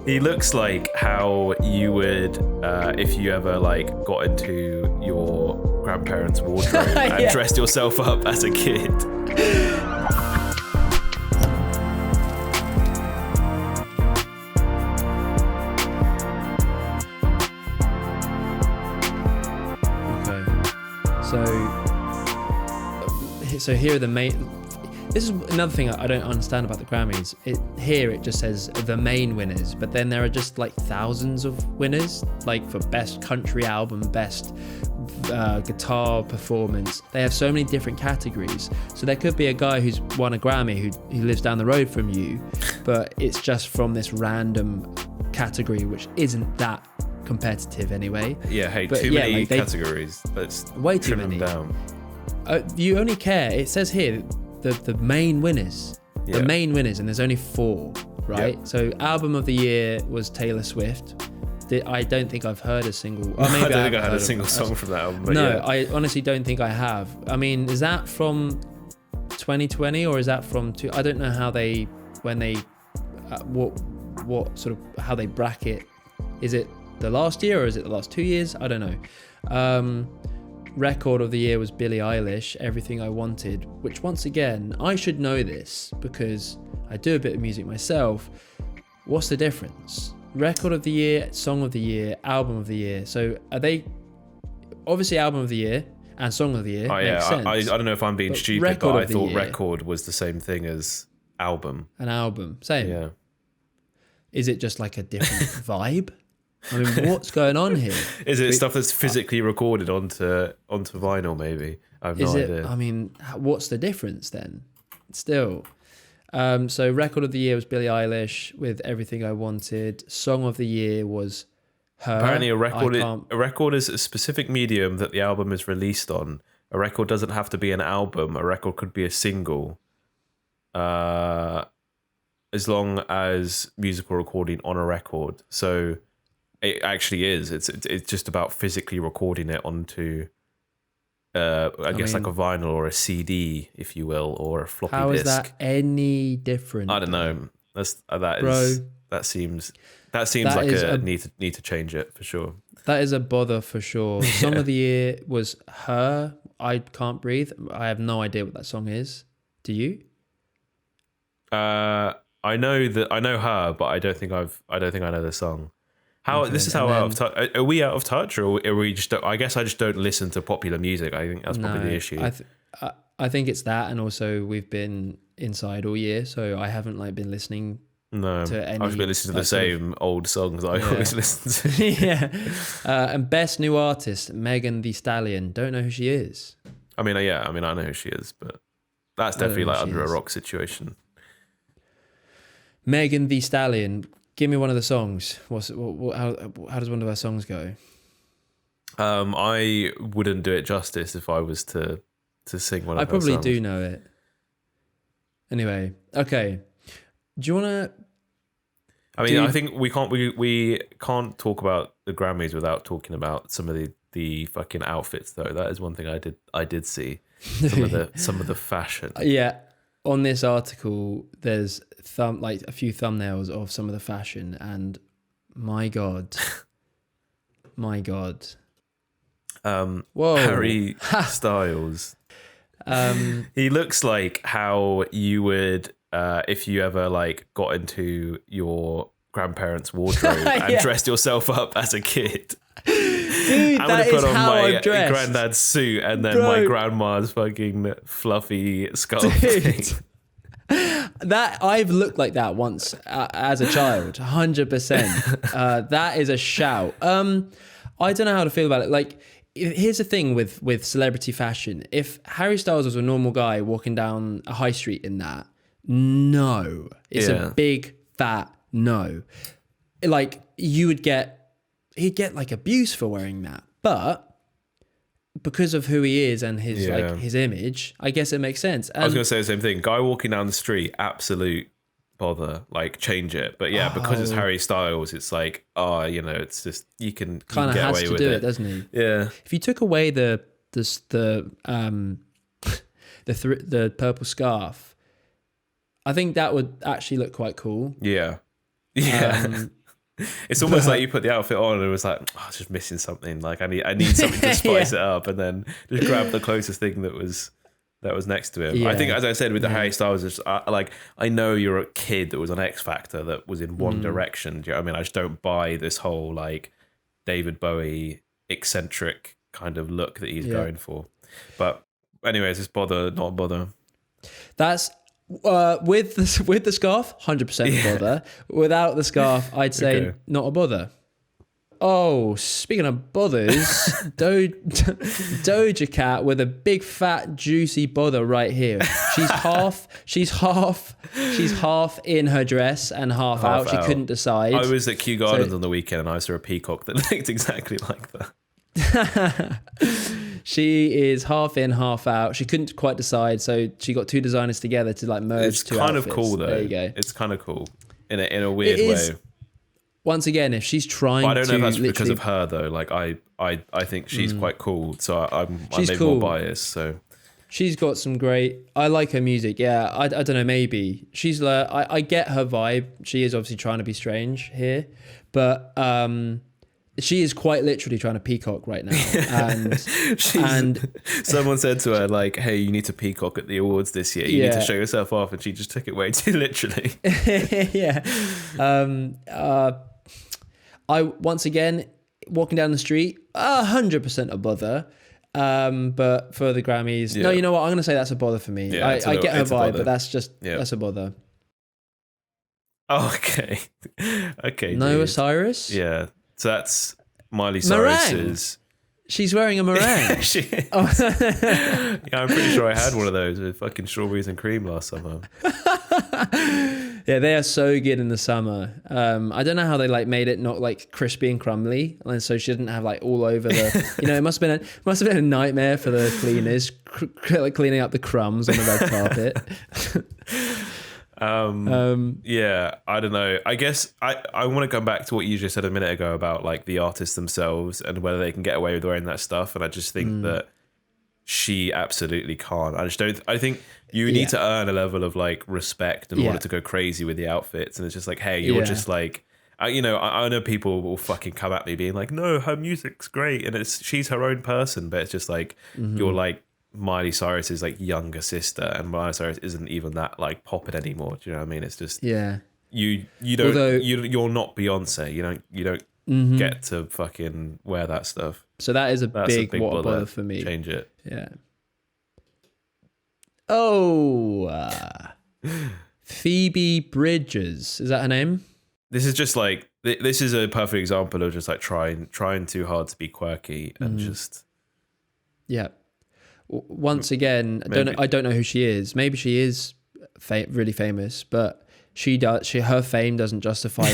He looks like how you would if you ever like got into your grandparents' wardrobe and dressed yourself up as a kid. So here are the main. This is another thing I don't understand about the Grammys. Here it just says the main winners, but then there are just like thousands of winners, like for best country album, best guitar performance. They have so many different categories. So there could be a guy who's won a Grammy who lives down the road from you, but it's just from this random category which isn't that competitive anyway. Yeah, hey, but too many categories. Let's way too trim many. Them down. You only care. It says here the main winners. Yeah. The main winners, and there's only 4, right? Yeah. So album of the year was Taylor Swift. I don't think I've heard a single. Or maybe I don't think I had a single song from that album. But no, yeah. I honestly don't think I have. I mean, is that from 2020 or is that from? I don't know how they what sort of how they bracket. Is it the last year or is it the last 2 years? I don't know. Record of the year was Billie Eilish, Everything I Wanted, which once again, I should know this because I do a bit of music myself. What's the difference? Record of the year, song of the year, album of the year. So are they obviously album of the year and song of the year? Oh yeah, makes sense. I don't know if I'm being stupid, but I thought record was the same thing as album. An album, same. Yeah. Is it just like a different vibe? I mean, what's going on here? Is it stuff that's physically recorded onto vinyl? Maybe I have no idea. I mean, what's the difference then? Still, so record of the year was Billie Eilish with Everything I Wanted. Song of the year was her. Apparently, a record is a specific medium that the album is released on. A record doesn't have to be an album. A record could be a single, as long as musical recording on a record. So. It actually is. It's just about physically recording it onto, I guess like a vinyl or a CD, if you will, or a floppy disk. How is that any different? I don't know. That seems need to change it for sure. That is a bother for sure. Song of the year was Her. I Can't Breathe. I have no idea what that song is. Do you? I know Her, but I don't think I know the song. This is how out of touch. Are we out of touch, or are we just? I guess I just don't listen to popular music. I think that's probably the issue. I think it's that, and also we've been inside all year, so I haven't been listening. No, to any, I've been listening to the same old songs I always listen to. Yeah, and best new artist, Megan Thee Stallion. Don't know who she is. I mean, I know who she is, but that's definitely like under a rock situation. Megan Thee Stallion. Give me one of the songs. How does one of her songs go? I wouldn't do it justice if I was to sing one of her songs. I probably do know it. Anyway, okay. Do you want to... I mean, I think we can't talk about the Grammys without talking about some of the fucking outfits, though. That is one thing I did see. Some of the fashion. Yeah. On this article, there's a few thumbnails of some of the fashion, and my God. Whoa. Harry Styles. He looks like how you would if you ever got into your grandparents' wardrobe and dressed yourself up as a kid. Dude, I'm gonna put on my granddad's suit and then my grandma's fucking fluffy scarf thing. That I've looked like that once as a child, 100%. That is a shout. I don't know how to feel about it. Here's the thing with celebrity fashion. If Harry Styles was a normal guy walking down a high street in that, no, it's a big fat no. He'd get abuse for wearing that, but because of who he is and his his image, I guess it makes sense. And I was going to say the same thing. Guy walking down the street, absolute bother. Change it. But because it's Harry Styles, it's it's just you can kind of get has away to with do it, doesn't he? Yeah. If you took away the purple scarf, I think that would actually look quite cool. Yeah. Yeah. It's almost like you put the outfit on and it was like, oh, I was just missing something. Like I need something to spice it up, and then just grab the closest thing that was next to him. I think, as I said with the Harry Styles, it's, like I know you're a kid that was on X Factor that was in one direction. Do you know what I mean? I just don't buy this whole like David Bowie eccentric kind of look that he's going for. But anyways, it's bother, not bother. That's with the scarf, 100% bother. Without the scarf, I'd say not a bother. Oh, speaking of bothers, Doja Cat with a big fat juicy bother right here. She's half in her dress and half out. She couldn't decide. I was at Kew Gardens on the weekend and I saw a peacock that looked exactly like that. She is half in, half out. She couldn't quite decide, so she got two designers together to like merge it's two kind outfits. Of cool though. There you go. It's kind of cool in a weird way. Once again, if she's trying to, I don't know if that's because of her though. Like I think she's quite cool, so I'm maybe cool. more biased. So she's got some great. I like her music. Yeah, I don't know. Maybe she's like I get her vibe. She is obviously trying to be strange here, but she is quite literally trying to peacock right now. And someone said to her like, "Hey, you need to peacock at the awards this year. You need to show yourself off," and she just took it way too literally. Yeah. I once again walking down the street, 100% a bother. But for the Grammys, no, you know what? I'm gonna say that's a bother for me. Yeah, I get her vibe, but that's a bother. Oh, okay. Okay. Noah Cyrus. Yeah. So that's Miley Cyrus's. She's wearing a meringue. Yeah, I'm pretty sure I had one of those with fucking strawberries and cream last summer. Yeah, they are so good in the summer. I don't know how they like made it not like crispy and crumbly, and so she didn't have like all over the. You know, it must have been a nightmare for the cleaners, like cleaning up the crumbs on the red carpet. Yeah, I don't know. I guess I want to come back to what you just said a minute ago about like the artists themselves and whether they can get away with wearing that stuff. And I just think that she absolutely can't. I think you need to earn a level of like respect in order to go crazy with the outfits. And it's just like, hey, you're just like, I know people will fucking come at me being like, no, her music's great and she's her own person, but it's just like you're like Miley Cyrus's like younger sister, and Miley Cyrus isn't even that like popping anymore. Do you know what I mean? It's just you don't. Although, you're not Beyonce. You don't get to fucking wear that stuff. So that's a big bother for me. Change it. Yeah. Oh, Phoebe Bridges, is that her name? This is just like this is a perfect example of just like trying too hard to be quirky and just once again, I don't know who she is. Maybe she is really famous, but her fame doesn't justify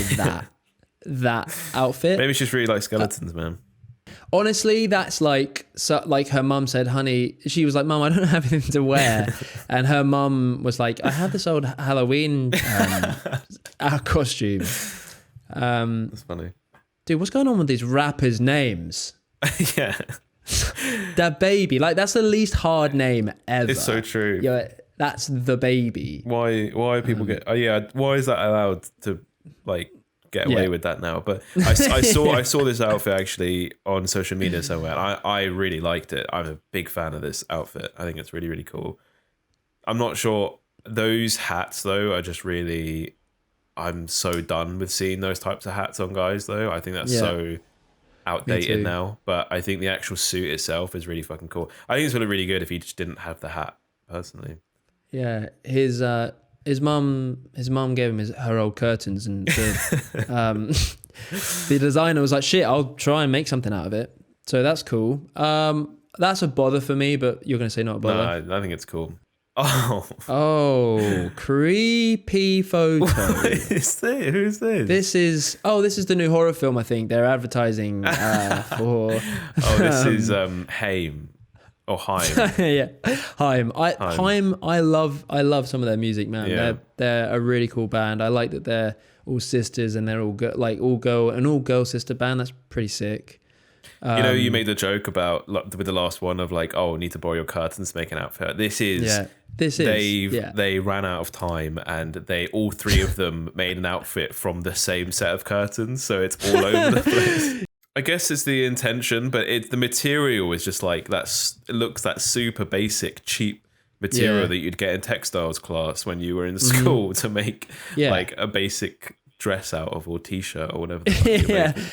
that outfit. Maybe she just really likes skeletons, man. Honestly, that's like her mum said, honey, she was like, Mum, I don't have anything to wear. And her mum was like, I have this old Halloween costume. That's funny. Dude, what's going on with these rappers' names? Yeah. That baby, like that's the least hard name ever. It's so true. Yeah, that's the baby. Why people get? Oh yeah, why is that allowed to like get away with that now? But I saw this outfit actually on social media somewhere. And I really liked it. I'm a big fan of this outfit. I think it's really really cool. I'm not sure those hats though are just really. I'm so done with seeing those types of hats on guys though. I think that's so outdated now, but I think the actual suit itself is really fucking cool. I think it's really really good if he just didn't have the hat personally. Yeah, his mum gave him her old curtains, and the designer was like, shit, I'll try and make something out of it. So that's cool. That's a bother for me, but you're gonna say not a bother. No, I think it's cool. Creepy photo. What is this? Who's this? This is the new horror film. I think they're advertising for. This is Haim or Haim. Yeah, Haim. I love some of their music, man. Yeah. They're a really cool band. I like that they're all sisters and they're all girl sister band. That's pretty sick. You made the joke about with the last one of like, oh, need to borrow your curtains to make an outfit. They ran out of time, and they all three of them made an outfit from the same set of curtains, so it's all over the place. I guess it's the intention, but the material is just like it looks that super basic, cheap material that you'd get in textiles class when you were in school to make like a basic dress out of, or t-shirt or whatever the fuck you're making.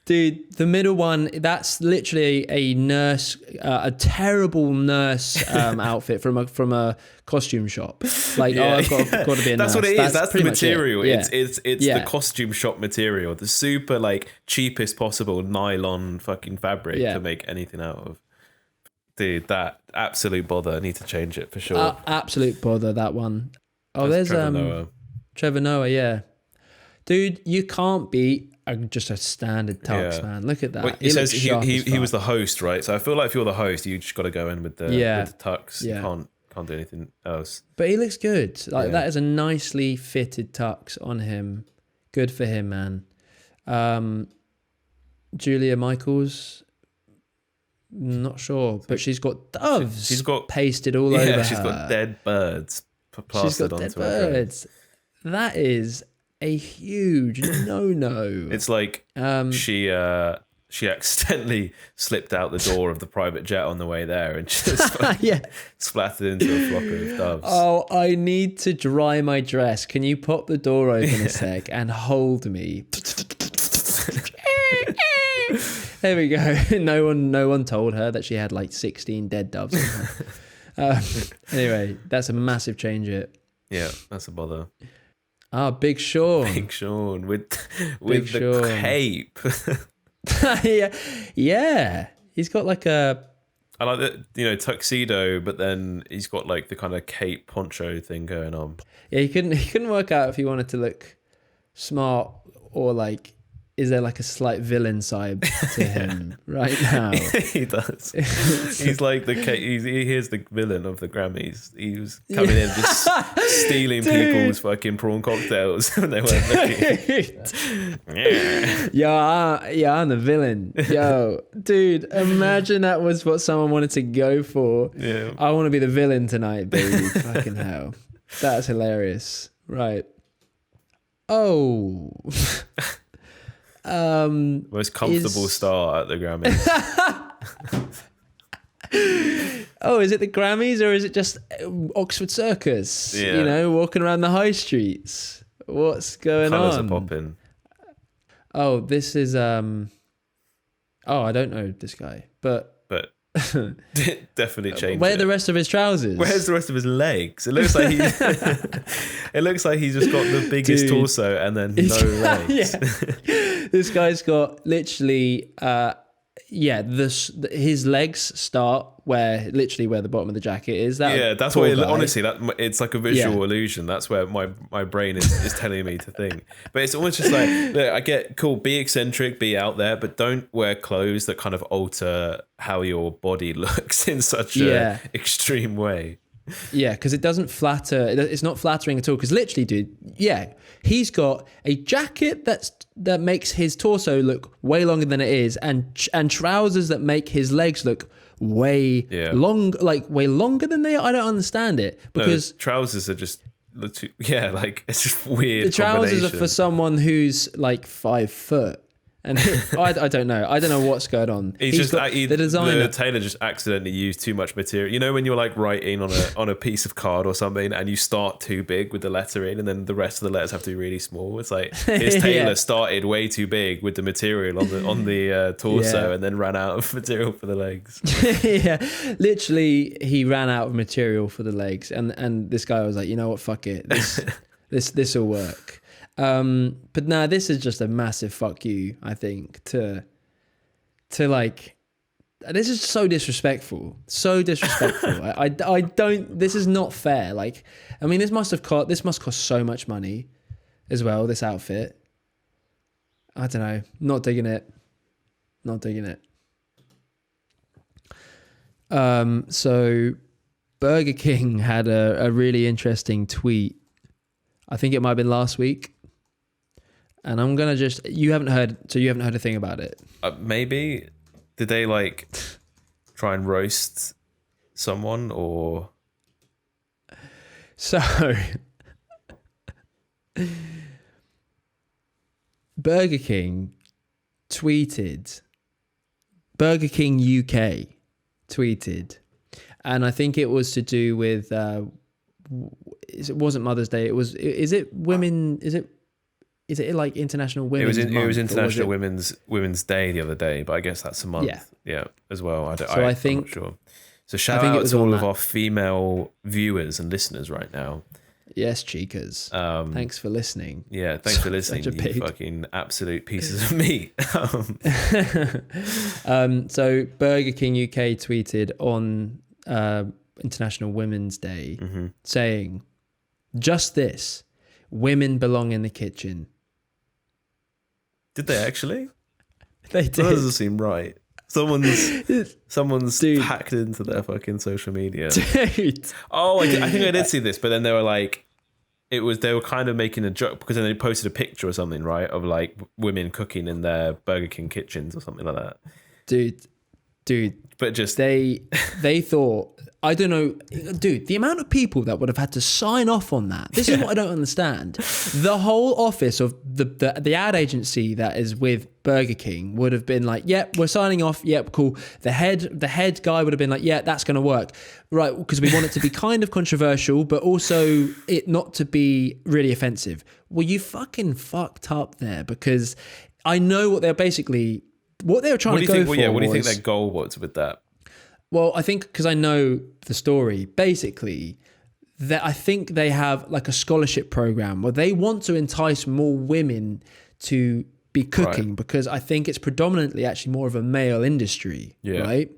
Dude, the middle one, that's literally a nurse, a terrible nurse outfit from a costume shop. Like, I've got to be a nurse. That's what it is. That's the material. It's the costume shop material, the super like cheapest possible nylon fucking fabric to make anything out of. Dude, that absolute bother. I need to change it for sure. Absolute bother, that one. Oh, That's there's Trevor Noah, yeah. Dude, you can't beat just a standard tux, man. Look at that. Well, he says he was the host, right? So I feel like if you're the host, you just got to go in with the tux. You can't do anything else. But he looks good. Like that is a nicely fitted tux on him. Good for him, man. Julia Michaels, not sure, but she's got doves. She's got pasted all over her. She's got dead birds plastered onto her dress. That is a huge no. It's like she accidentally slipped out the door of the private jet on the way there and just splattered into a flock of doves. Oh, I need to dry my dress. Can you pop the door open a sec and hold me? There we go. No one told her that she had like 16 dead doves on her. Anyway, that's a massive change. Yeah, that's a bother. Ah, Big Sean. Big Sean with the cape. yeah. He's got like a... I like that, tuxedo, but then he's got like the kind of cape poncho thing going on. Yeah, he couldn't work out if he wanted to look smart or like, is there like a slight villain side to him right now? He does. He's like he's the villain of the Grammys. He was coming in just stealing people's fucking prawn cocktails when they weren't looking. Yeah, I'm the villain. Yo, dude, imagine that was what someone wanted to go for. Yeah. I want to be the villain tonight, baby. Fucking hell. That's hilarious. Right. Oh. Most comfortable star at the Grammys. Oh, is it the Grammys or is it just Oxford Circus? Yeah. Walking around the high streets. What's going Colours on? are popping. Oh, this is I don't know this guy, but definitely changed. Where are the rest of his trousers? Where's the rest of his legs? It looks like he's just got the biggest torso and then no legs. This guy's got literally his legs start where the bottom of the jacket is. That's what honestly it's like a visual illusion. That's where my brain is telling me to think. But it's almost just like, look, I get cool, be eccentric, be out there, but don't wear clothes that kind of alter how your body looks in such a extreme way. Yeah, because it doesn't flatter. It's not flattering at all. Because literally, dude, he's got a jacket that makes his torso look way longer than it is, and trousers that make his legs look way longer than they are. I don't understand it because trousers are just it's just weird. The trousers are for someone who's like 5 foot. And I don't know. I don't know what's going on. The designer. The tailor just accidentally used too much material. You know when you're like writing on a piece of card or something, and you start too big with the lettering, and then the rest of the letters have to be really small. It's like his tailor started way too big with the material on the torso, and then ran out of material for the legs. Literally, he ran out of material for the legs, and this guy was like, you know what, fuck it, this will work. But no, this is just a massive fuck you, I think, to like, this is so disrespectful. I don't, this is not fair. Like, I mean, this must cost so much money as well, this outfit. I don't know. Not digging it. So Burger King had a really interesting tweet. I think it might have been last week. And I'm going to you haven't heard a thing about it. Maybe Did they like try and roast someone or? So Burger King UK tweeted, and I think it was to do with it wasn't Mother's Day. It was. Is it women? Is it like International Women's Month? It was International Women's Day the other day, but I guess that's a month. Yeah, as well. I'm not sure. So shout out to all of our female viewers and listeners right now. Yes, chicas. Thanks for listening. Yeah, thanks for listening. You fucking absolute pieces of meat. So Burger King UK tweeted on International Women's Day saying, "Just this, women belong in the kitchen." Did they actually? They did. That doesn't seem right. Someone's hacked into their fucking social media. Dude. Oh, I think I did see this, but then they were like, they were kind of making a joke because then they posted a picture or something, right, of like women cooking in their Burger King kitchens or something like that. Dude. But just they thought, I don't know, dude, the amount of people that would have had to sign off on that. This is what I don't understand. The whole office of the ad agency that is with Burger King would have been like, yep, we're signing off. Yep, cool. The head guy would have been like, yeah, that's going to work. Right, because we want it to be kind of controversial, but also it not to be really offensive. Well, you fucking fucked up there, because I know what they were trying to go for. Yeah, what do you think their goal was with that? Well, I think because I know the story, basically, that I think they have like a scholarship program where they want to entice more women to be cooking, because I think it's predominantly actually more of a male industry, right?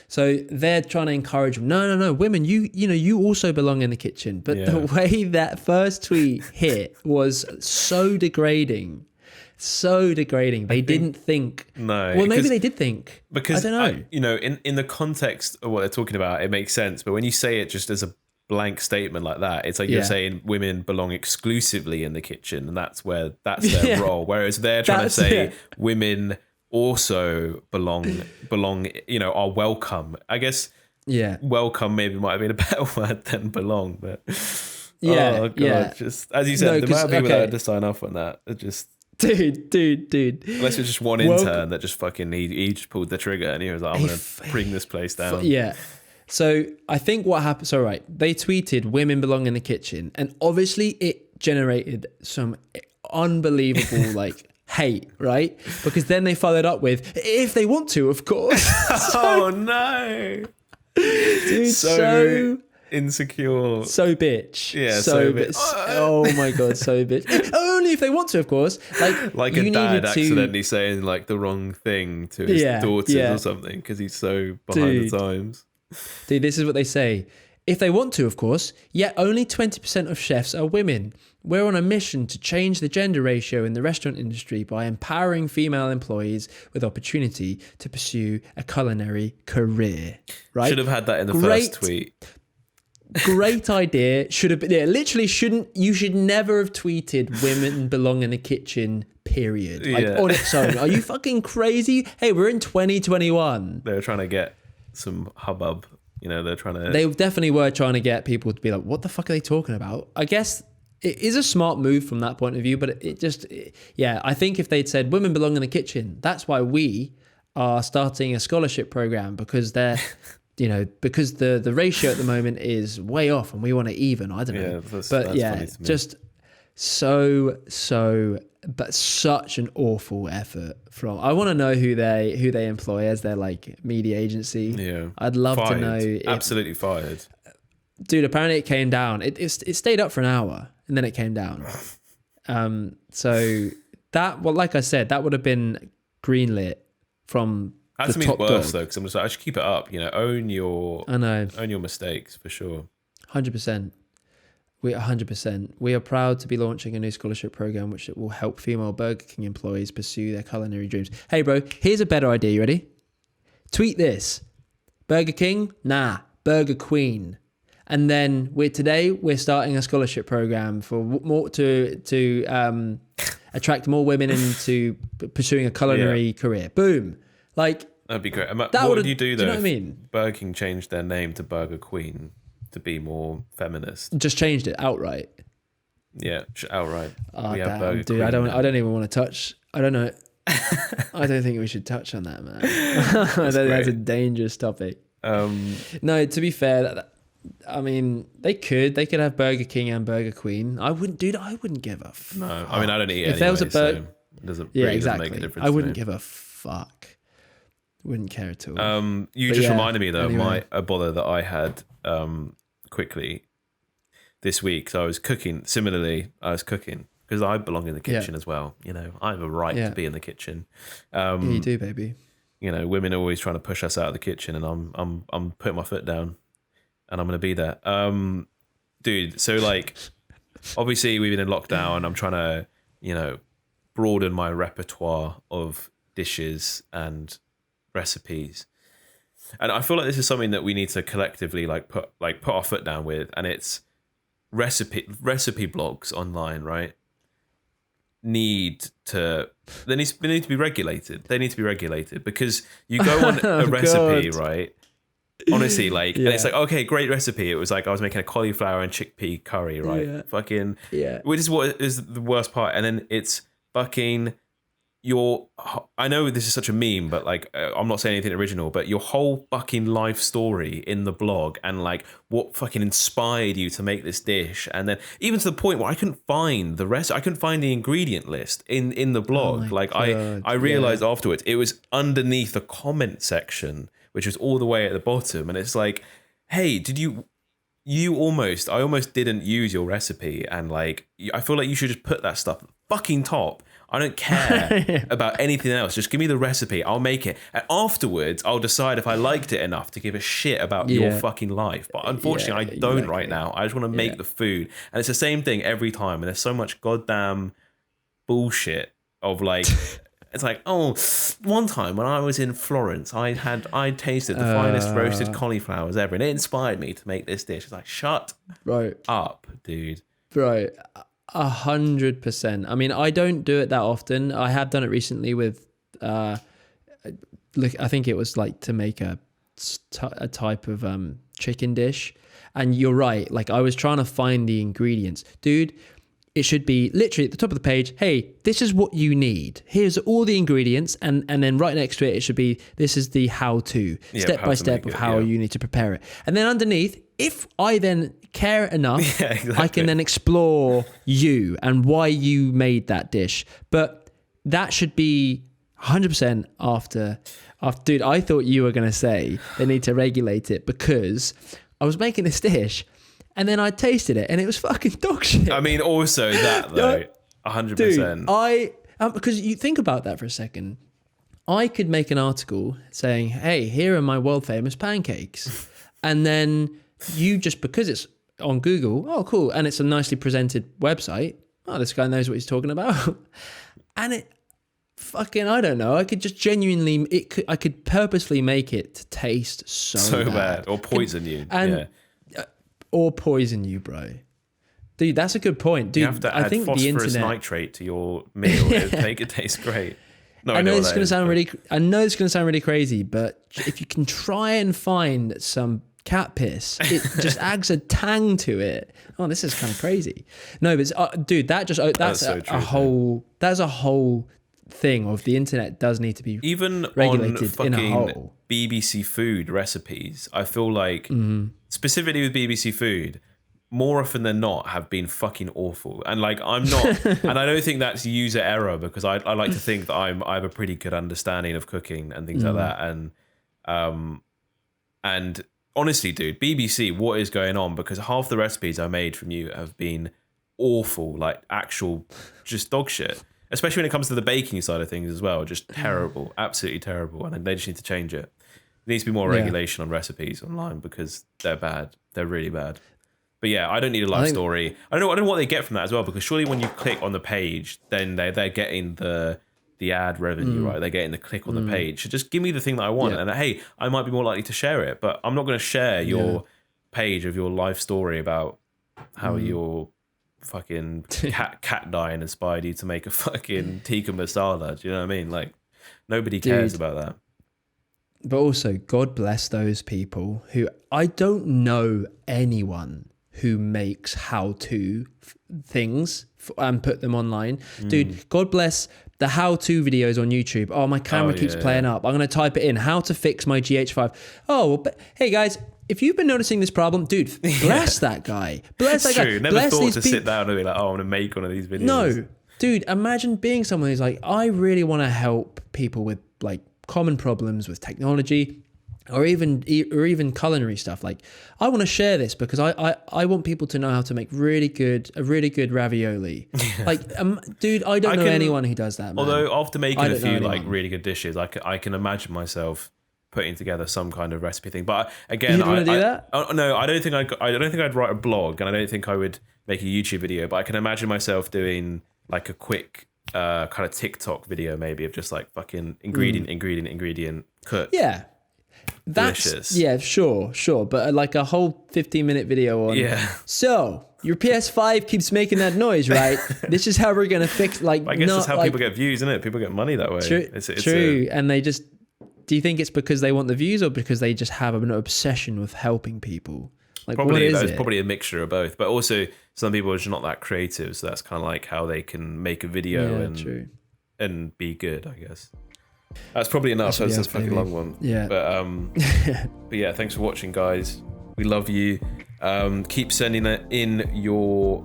So they're trying to encourage, no, women, you also belong in the kitchen. But the way that first tweet hit was so degrading. They didn't think. No. Well, maybe they did think. Because I don't know. In the context of what they're talking about, it makes sense. But when you say it just as a blank statement like that, it's like you're saying women belong exclusively in the kitchen, and that's their role. Whereas they're trying to say women also belong, are welcome. I guess welcome maybe might have been a better word than belong, but just as you said, the amount of people that had to sign off on that are just Dude. Unless it's just one intern that just fucking he just pulled the trigger and he was like, I'm gonna bring this place down. Yeah. So I think what happened. So right, they tweeted "women belong in the kitchen," and obviously it generated some unbelievable like hate, right? Because then they followed up with "if they want to, of course." Oh no, dude, so insecure, so bitch, so bitch. Oh my god, so bitch. Only if they want to, of course. Like a dad accidentally saying like the wrong thing to his daughters or something because he's so behind the times. Dude, this is what they say. If they want to, of course, yet only 20% of chefs are women. We're on a mission to change the gender ratio in the restaurant industry by empowering female employees with opportunity to pursue a culinary career. Right? Should have had that in the first tweet. Great idea. Should have been. Yeah, literally shouldn't. You should never have tweeted "women belong in the kitchen." Period. Like on its own. Are you fucking crazy? Hey, we're in 2021. They're trying to get some hubbub. They're trying to. They definitely were trying to get people to be like, "What the fuck are they talking about?" I guess it is a smart move from that point of view, but I think if they'd said "women belong in the kitchen," that's why we are starting a scholarship program, because they're. Because the ratio at the moment is way off and we want to even. I don't know. That's just but such an awful effort from. I want to know who they employ as their like media agency. Yeah, I'd love to know. Absolutely fired, dude. Apparently it came down. It stayed up for an hour and then it came down. So that, well, like I said, that would have been greenlit from. That's me worse though, because I'm just like, I should keep it up. Own your mistakes for sure. 100%. We 100%. We are proud to be launching a new scholarship program which will help female Burger King employees pursue their culinary dreams. Hey, bro, here's a better idea. You ready? Tweet this: Burger King, nah, Burger Queen. And then we're starting a scholarship program for more to attract more women into pursuing a culinary career. Boom. Like, That'd be great. What would've- would you do though? Do you know what I if mean? Burger King changed their name to Burger Queen to be more feminist. Just changed it outright. Yeah, outright. Oh, We have damn, Burger dude! Queen I don't now. even want to touch. I don't know. I don't think we should touch on that, man. That's a dangerous topic. No, to be fair, I mean, they could have Burger King and Burger Queen. I wouldn't give a fuck. No, I mean, I don't eat If there was a so burger, it doesn't yeah, really exactly. make a difference. I wouldn't to give a fuck. Wouldn't care at all. You But just yeah, reminded me though anyway. a bother that I had quickly this week. So I was cooking. Similarly, I was cooking because I belong in the kitchen as well. You know, I have a right to be in the kitchen. Yeah, you do, baby. You know, women are always trying to push us out of the kitchen, and I'm putting my foot down, and I'm going to be there. Dude, so like, obviously we've been in lockdown. I'm trying to, you know, broaden my repertoire of dishes and recipes, and I feel like this is something that we need to collectively put our foot down with, and it's recipe blogs online, right? They need to be regulated. They need to be regulated because you go on a recipe, God. right? Honestly, and it's like, okay, great recipe. It was like I was making a cauliflower and chickpea curry, right? Yeah. Fucking, Yeah. which is what is the worst part. And then it's fucking I know this is such a meme, but I'm not saying anything original, but your whole fucking life story in the blog and what fucking inspired you to make this dish. And then even to the point where I couldn't find the rest. I couldn't find the ingredient list in the blog. Oh my God, I realized afterwards it was underneath the comment section, which was all the way at the bottom. And it's like, hey, did I almost didn't use your recipe. And I feel like you should just put that stuff at the fucking top. I don't care about anything else. Just give me the recipe. I'll make it. And afterwards, I'll decide if I liked it enough to give a shit about your fucking life. But unfortunately, I don't right now. I just want to make the food. And it's the same thing every time. And there's so much goddamn bullshit of it's like, oh, one time when I was in Florence, I tasted the finest roasted cauliflowers ever. And it inspired me to make this dish. It's like, shut up, dude. Right. 100%. I mean, I don't do it that often. I have done it recently with, I think it was to make a type of chicken dish. And you're right. I was trying to find the ingredients. Dude, it should be literally at the top of the page. Hey, this is what you need. Here's all the ingredients. And then right next to it, it should be, this is the how-to, step by step of how you need to prepare it. And then underneath, if I then care enough, I can then explore you and why you made that dish. But that should be 100% after. Dude, I thought you were going to say they need to regulate it because I was making this dish and then I tasted it and it was fucking dog shit. I mean, also that though, 100%. Dude, because you think about that for a second. I could make an article saying, hey, here are my world famous pancakes. And then you just, because it's on Google, oh, cool. And it's a nicely presented website. Oh, this guy knows what he's talking about. And it fucking, I don't know. I could just genuinely, I could purposely make it to taste so bad. Or poison you. Or poison you, bro. Dude, that's a good point. Dude, you have to add phosphorus nitrate to your meal to make it taste great. No, I know this is going to sound really crazy, but if you can try and find some cat piss, it just adds a tang to it. Oh, this is kind of crazy. No, but dude, that's so true, that's a whole thing of the internet does need to be even regulated on in a fucking whole. BBC food recipes. I feel like specifically with BBC food, more often than not have been fucking awful. And I'm not, and I don't think that's user error because I like to think that I have a pretty good understanding of cooking and things like that. And honestly, dude, BBC, what is going on? Because half the recipes I made from you have been awful, actual just dog shit. Especially when it comes to the baking side of things as well, just terrible, absolutely terrible. And they just need to change it. There needs to be more regulation on recipes online because they're bad. They're really bad. But yeah, I don't need a life story. I don't know what they get from that as well, because surely when you click on the page, then they're getting the ad revenue, right? They're getting the click on the page. So just give me the thing that I want, and hey, I might be more likely to share it. But I'm not going to share your page of your life story about how your fucking cat dying inspired you to make a fucking tikka masala. Do you know what I mean? Nobody cares about that. But also, God bless those people who, I don't know anyone who makes how-to things and put them online. Dude, God bless the how-to videos on YouTube. Oh, my camera keeps playing up. I'm going to type it in, how to fix my GH5. Oh, well, but, hey guys, if you've been noticing this problem, dude, bless that guy. Bless that guy. True. Never Bless thought to sit down and be like, oh, I'm going to make one of these videos. No, dude, imagine being someone who's like, I really want to help people with like common problems with technology or even culinary stuff. Like, I want to share this because I want people to know how to make a really good ravioli. Like, dude, I don't know anyone who does that, man. Although after making a few like really good dishes, I can imagine myself putting together some kind of recipe thing. But again, you want to do that? No, I don't think I'd write a blog, and I don't think I would make a YouTube video. But I can imagine myself doing like a quick kind of TikTok video, maybe, of just like fucking ingredient cook. Yeah. Delicious. Yeah, sure. But like a whole 15-minute video on. So your PS5 keeps making that noise, right? This is how we're gonna fix. Like, I guess that's how people get views, isn't it? People get money that way. True. And they just. Do you think it's because they want the views or because they just have an obsession with helping people? Like, probably what is it? Probably a mixture of both. But also, some people are just not that creative, so that's kind of like how they can make a video and be good, I guess. That's probably enough. That's a fucking long one. Yeah. But yeah, thanks for watching, guys. We love you. Keep sending in your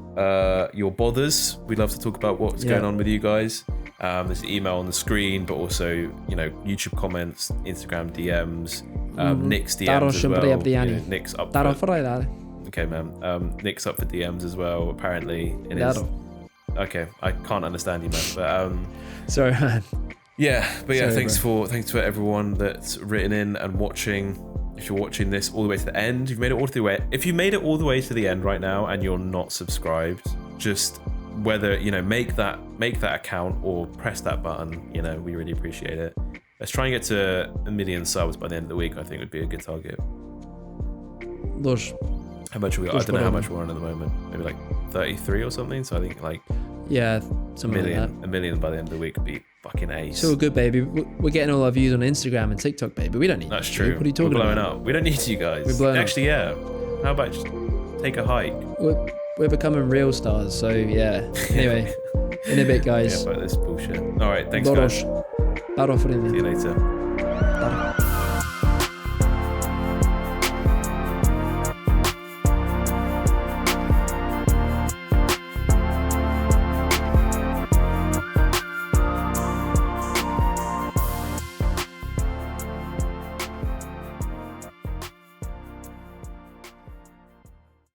bothers. We'd love to talk about what's going on with you guys. There's an email on the screen, but also, YouTube comments, Instagram DMs, Nick's DMs as well. Nick's up for, okay, man. Nick's up for DMs as well, apparently. Okay, I can't understand you, man. But sorry, man. Yeah, but yeah, Sorry, thanks for everyone that's written in and watching. If you're watching this all the way to the end, if you made it all the way to the end right now and you're not subscribed, just whether make that account or press that button. We really appreciate it. Let's try and get to 1 million subs by the end of the week. I think would be a good target. How much are we? I don't know how much we're on at the moment. Maybe like 33 or something. So I think like something like that. 1 million by the end of the week would be fucking ace. It's all good, baby. We're getting all our views on Instagram and TikTok, baby. We don't need. That's true. What are you talking We're blowing about? up. We don't need you guys. We're blowing Actually, yeah. How about just take a hike? We're becoming real stars. So yeah. Anyway, in a bit, guys. Yeah, about this bullshit. All right. Thanks, guys. See you later.